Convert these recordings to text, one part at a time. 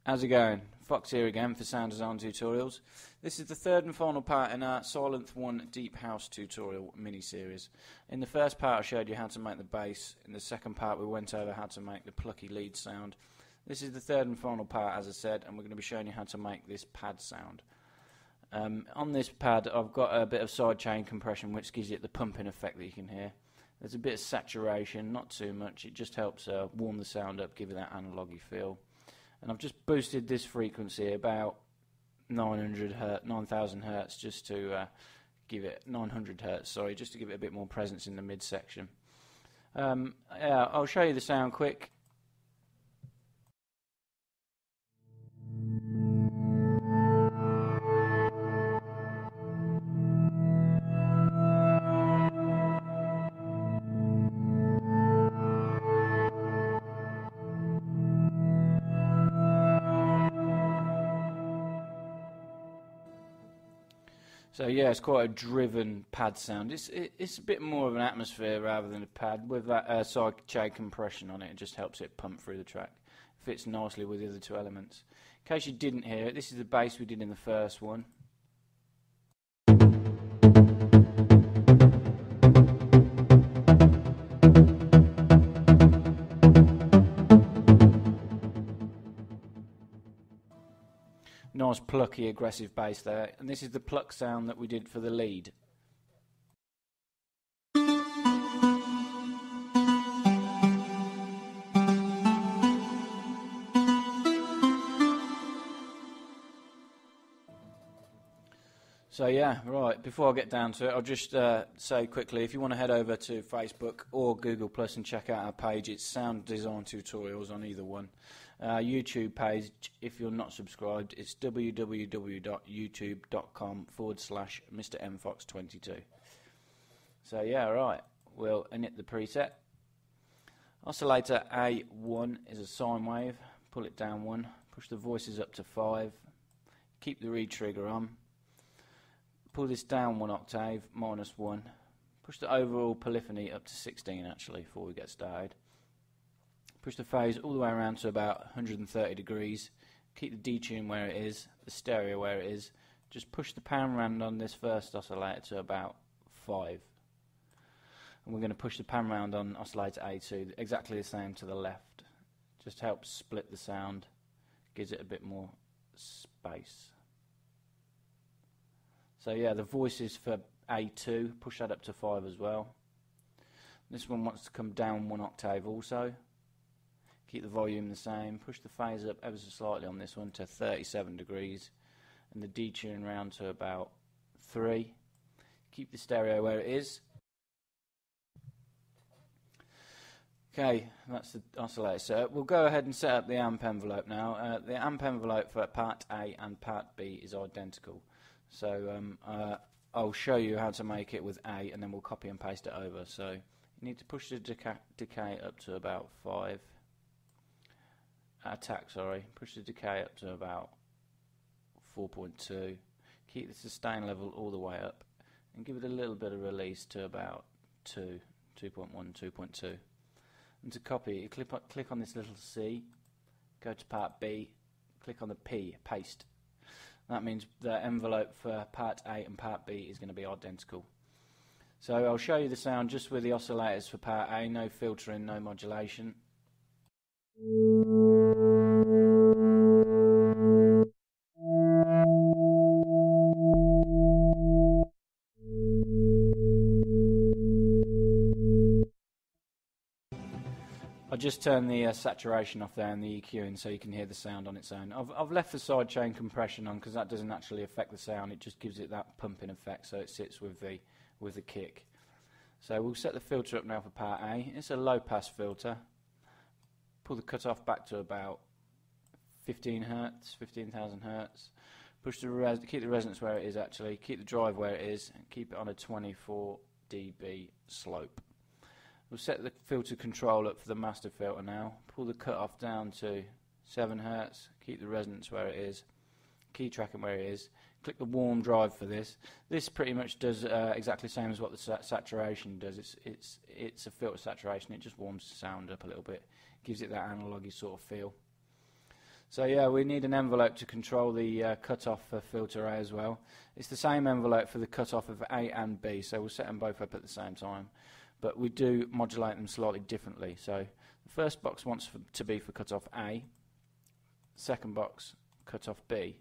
How's it going? Fox here again for sound design tutorials. This is the third and final part in our Syltenth 1 Deep House tutorial mini-series. In the first part I showed you how to make the bass. In the second part we went over how to make the plucky lead sound. This is the third and final part, as I said, and we're going to be showing you how to make this pad sound. On this pad I've got a bit of sidechain compression which gives it the pumping effect that you can hear. There's a bit of saturation, not too much, it just helps warm the sound up, give it that analogy feel. And I've just boosted this frequency about 9,000 hertz just to give it 900 hertz. Sorry, just to give it a bit more presence in the midsection. Yeah, I'll show you the sound quick. So yeah, it's quite a driven pad sound. It's a bit more of an atmosphere rather than a pad. With that sidechain compression on it, it just helps it pump through the track. Fits nicely with the other two elements. In case you didn't hear it, this is the bass we did in the first one. Nice plucky aggressive bass there, and this is the pluck sound that we did for the lead. So yeah, right, before I get down to it, I'll just say quickly, if you want to head over to Facebook or Google Plus and check out our page, it's Sound Design Tutorials on either one. Our YouTube page, if you're not subscribed, it's www.youtube.com/MrMFox22. So yeah, right, we'll init the preset. Oscillator A1 is a sine wave, pull it down 1, push the voices up to 5, keep the reed trigger on. Pull this down 1 octave, -1. Push the overall polyphony up to 16 actually before we get started. Push the phase all the way around to about 130 degrees. Keep the detune where it is, the stereo where it is. Just push the pan round on this first oscillator to about 5. And we're going to push the pan round on oscillator A2, exactly the same to the left. Just helps split the sound, gives it a bit more space. So yeah, the voices for A2, push that up to 5 as well. This one wants to come down 1 octave also. Keep the volume the same, push the phase up ever so slightly on this one to 37 degrees and the detune round to about 3. Keep the stereo where it is. Okay, that's the oscillator. So we'll go ahead and set up the amp envelope now. The amp envelope for part A and part B is identical. So I'll show you how to make it with A and then we'll copy and paste it over. So you need to push the decay up to about 5. Push the decay up to about 4.2. Keep the sustain level all the way up and give it a little bit of release to about 2, 2.1, 2.2. And to copy, you click on this little C, go to part B, click on the P, paste. That means the envelope for part A and part B is going to be identical. So I'll show you the sound just with the oscillators for part A, no filtering, no modulation. I just turned the saturation off there and the EQing so you can hear the sound on its own. I've left the sidechain compression on because that doesn't actually affect the sound, it just gives it that pumping effect so it sits with the kick. So we'll set the filter up now for part A. It's a low pass filter. Pull the cutoff back to about 15 Hertz, 15,000 Hertz. Keep the resonance where it is actually, keep the drive where it is, and keep it on a 24 dB slope. We'll set the filter control up for the master filter now. Pull the cutoff down to 7 Hertz, keep the resonance where it is, key tracking where it is. Click the warm drive for this. This pretty much does exactly the same as what the saturation does. It's a filter saturation. It just warms the sound up a little bit, gives it that analogy sort of feel. So yeah, we need an envelope to control the cutoff for filter A as well. It's the same envelope for the cutoff of A and B, so we'll set them both up at the same time. But we do modulate them slightly differently. So the first box wants to be for cutoff A, second box cutoff B.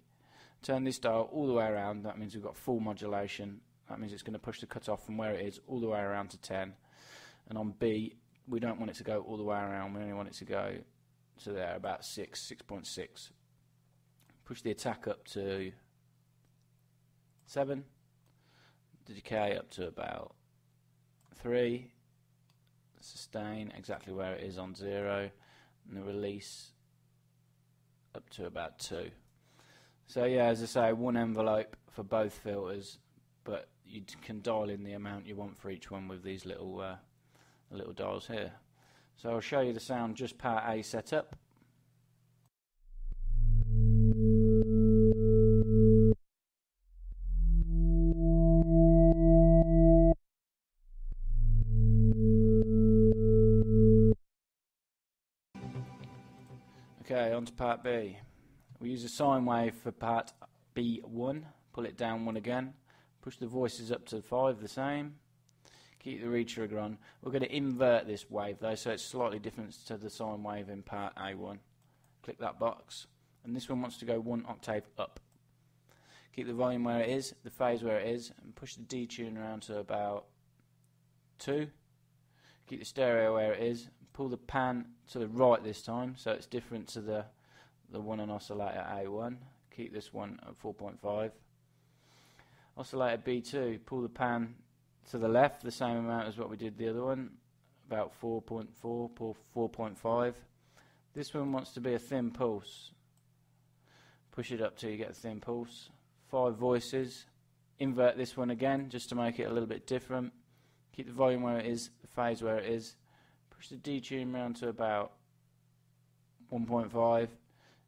Turn this dial all the way around, that means we've got full modulation. That means it's going to push the cutoff from where it is all the way around to 10. And on B, we don't want it to go all the way around, we only want it to go to there, about 6.6. Push the attack up to 7. The decay up to about 3. Sustain exactly where it is on 0. And the release up to about 2. So yeah, as I say, one envelope for both filters, but you can dial in the amount you want for each one with these little dials here. So I'll show you the sound just part A set up. Okay, on to part B. We use a sine wave for part B1, pull it down 1 again, push the voices up to 5 the same, keep the reed trigger on. We're going to invert this wave though, so it's slightly different to the sine wave in part A1. Click that box, and this one wants to go 1 octave up. Keep the volume where it is, the phase where it is, and push the detune around to about 2. Keep the stereo where it is, pull the pan to the right this time, so it's different to the one on oscillator A1. Keep this one at 4.5. Oscillator B2, pull the pan to the left, the same amount as what we did the other one, about 4.4, 4.5. This one wants to be a thin pulse. Push it up till you get a thin pulse. 5 voices. Invert this one again, just to make it a little bit different. Keep the volume where it is, the phase where it is. Push the detune round to about 1.5.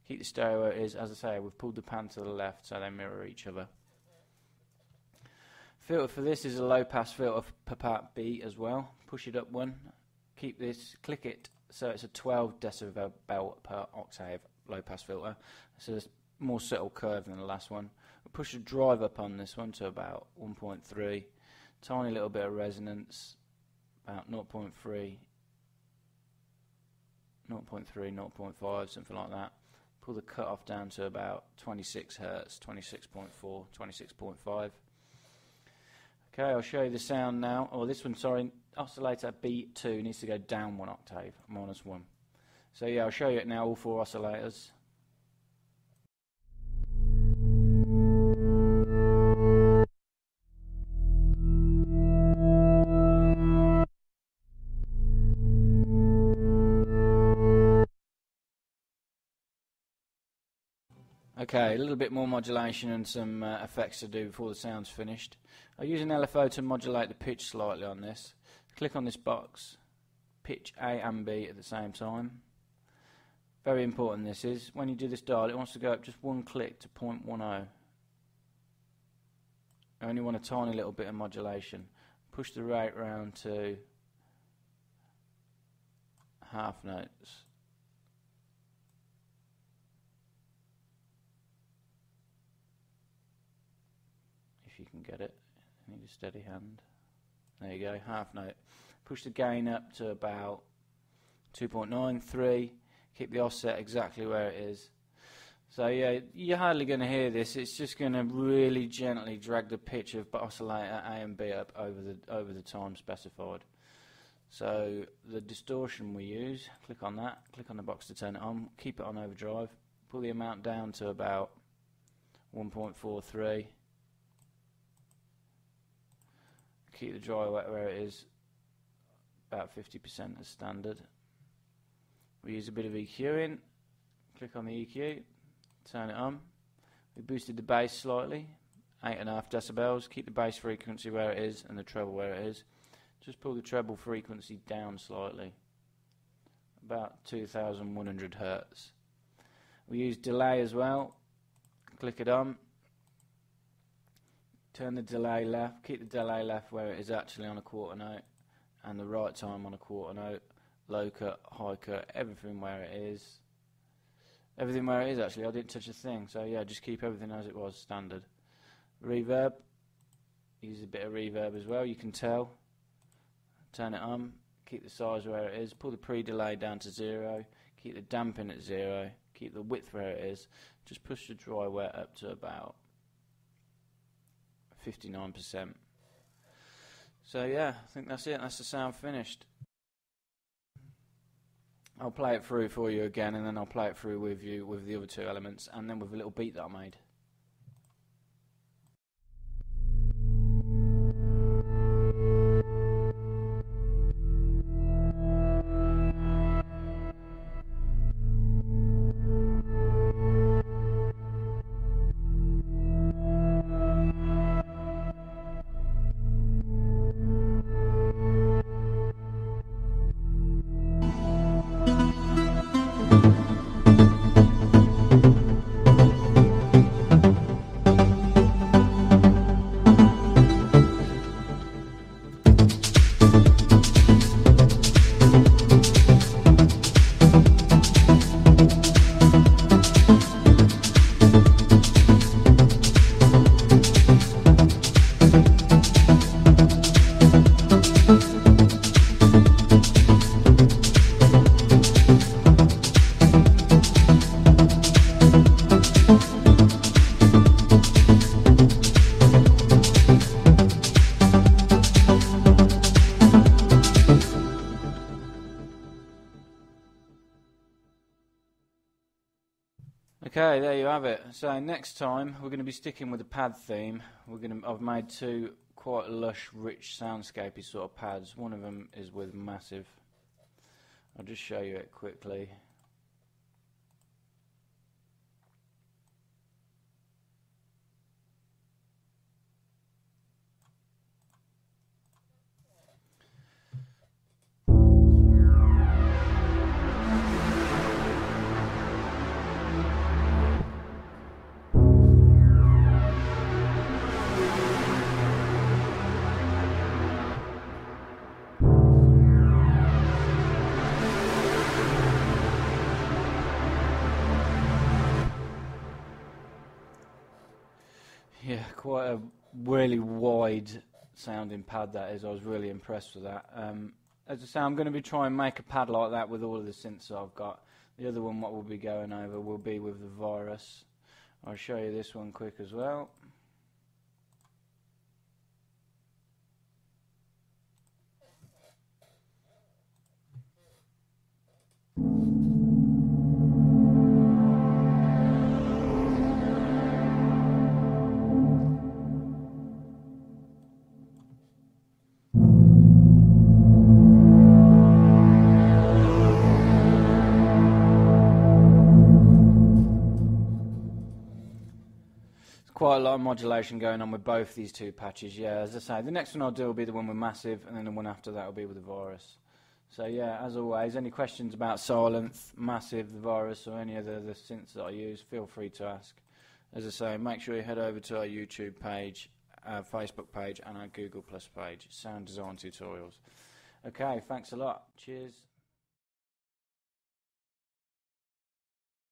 Keep the stereo where it is. As I say, we've pulled the pan to the left so they mirror each other. Filter for this is a low pass filter for part B as well. Push it up 1. Keep this, click it so it's a 12 decibel per octave low pass filter. So it's a more subtle curve than the last one. We'll push the drive up on this one to about 1.3. Tiny little bit of resonance, about 0.3, 0.5, something like that. Pull the cutoff down to about 26 Hertz, 26.4, 26.5. Okay, I'll show you the sound now. Oh, this one, sorry, oscillator B2 needs to go down 1 octave, -1. So yeah, I'll show you it now, all 4 oscillators. Okay, a little bit more modulation and some effects to do before the sound's finished. I use an LFO to modulate the pitch slightly on this. Click on this box, pitch A and B at the same time. Very important this is. When you do this dial, it wants to go up just 1 click to 0.10. I only want a tiny little bit of modulation. Push the rate round to half notes. If you can get it, you need a steady hand. There you go, half note. Push the gain up to about 2.93. Keep the offset exactly where it is. So yeah, you're hardly going to hear this. It's just going to really gently drag the pitch of oscillator A and B up over the time specified. So the distortion we use, click on that, click on the box to turn it on, keep it on overdrive, pull the amount down to about 1.43. Keep the dry wet where it is, about 50% as standard. We use a bit of EQing, click on the EQ, turn it on. We boosted the bass slightly, 8.5 decibels, keep the bass frequency where it is and the treble where it is. Just pull the treble frequency down slightly, about 2100 Hertz. We use delay as well, click it on. Turn the delay left, keep the delay left where it is actually on a quarter note, and the right time on a quarter note, low cut, high cut, everything where it is. Everything where it is, actually. I didn't touch a thing. So yeah, just keep everything as it was, standard. Reverb. Use a bit of reverb as well, you can tell. Turn it on. Keep the size where it is. Pull the pre-delay down to 0. Keep the damping at 0. Keep the width where it is. Just push the dry wet up to about 59%. So yeah, I think that's it. That's the sound finished. I'll play it through for you again, and then I'll play it through with you with the other two elements, and then with a little beat that I made. Okay, there you have it. So next time we're going to be sticking with the pad theme. I've made two quite lush, rich, soundscapey sort of pads. One of them is with massive. I'll just show you it quickly. Yeah, quite a really wide sounding pad that is. I was really impressed with that. As I say, I'm going to be trying to make a pad like that with all of the synths I've got. The other one what we'll be going over will be with the Virus. I'll show you this one quick as well. Quite a lot of modulation going on with both these two patches. Yeah, as I say, the next one I'll do will be the one with Massive, and then the one after that will be with the Virus. So yeah, as always, any questions about Syltenth, Massive, the Virus, or any other the synths that I use, feel free to ask. As I say, make sure you head over to our YouTube page, our Facebook page, and our Google Plus page, Sound Design Tutorials. Okay, thanks a lot. Cheers.